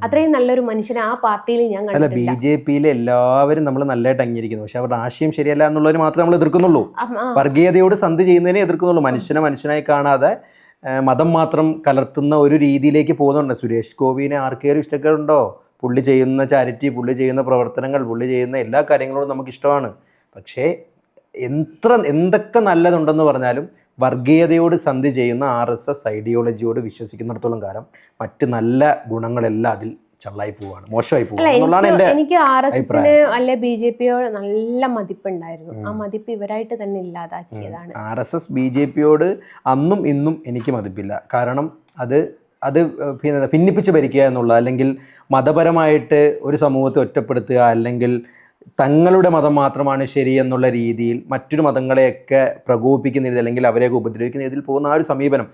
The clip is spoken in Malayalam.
അത്രയും നല്ലൊരു മനുഷ്യനെ ആ പാർട്ടിയിൽ ഞാൻ അല്ല, കണ്ടിട്ടില്ല. BJP-യിൽ എല്ലാവരും നമ്മൾ നല്ലതായിട്ട് അംഗീകരിക്കുന്നു, പക്ഷെ അവരുടെ ആശയം ശരിയല്ല എന്നുള്ളവർ മാത്രമേ നമ്മൾ എതിർക്കുന്നുള്ളൂ. വർഗീയതയോട് സന്ധി ചെയ്യുന്നതിനെ എതിർക്കുന്നുള്ളൂ. മനുഷ്യനെ മനുഷ്യനായി കാണാതെ മതം മാത്രം കലർത്തുന്ന ഒരു രീതിയിലേക്ക് പോകുന്നുണ്ട്. സുരേഷ് ഗോപിനെ ആർക്കെങ്കിലും ഇഷ്ടക്കേടുണ്ടോ? പുള്ളി ചെയ്യുന്ന ചാരിറ്റി, പുള്ളി ചെയ്യുന്ന പ്രവർത്തനങ്ങൾ, പുള്ളി ചെയ്യുന്ന എല്ലാ കാര്യങ്ങളോടും നമുക്കിഷ്ടമാണ്. പക്ഷേ എന്തൊക്കെ നല്ലതുണ്ടെന്ന് പറഞ്ഞാലും വർഗീയതയോട് സന്ധി ചെയ്യുന്ന RSS ഐഡിയോളജിയോട് വിശ്വസിക്കുന്നിടത്തോളം കാലം മറ്റ് നല്ല ഗുണങ്ങളെല്ലാം അതിൽ ചള്ളായി പോവാണ്, മോശമായി പോവാണ് എന്നുള്ളതാണ് എൻ്റെ എനിക്ക് RSSന് അല്ലെ BJP-യോട് നല്ല മതിപ്പുണ്ടായിരുന്നു. ആ മതിപ്പ് ഇവരായിട്ട് തന്നെ ഇല്ലാതാക്കിയതാണ്. RSS BJP-യോട് അന്നും ഇന്നും എനിക്ക് മതിപ്പില്ല. കാരണം അത് ഭിന്നിപ്പിച്ച് ഭരിക്കുക എന്നുള്ള, അല്ലെങ്കിൽ മതപരമായിട്ട് ഒരു സമൂഹത്തെ ഒറ്റപ്പെടുത്തുക, അല്ലെങ്കിൽ തങ്ങളുടെ മതം മാത്രമാണ് ശരി എന്നുള്ള രീതിയിൽ മറ്റൊരു മതങ്ങളെയൊക്കെ പ്രകോപിപ്പിക്കുന്ന രീതി, അല്ലെങ്കിൽ അവരെയൊക്കെ ഉപദ്രവിക്കുന്ന രീതിയിൽ പോകുന്ന ആ ഒരു സമീപനം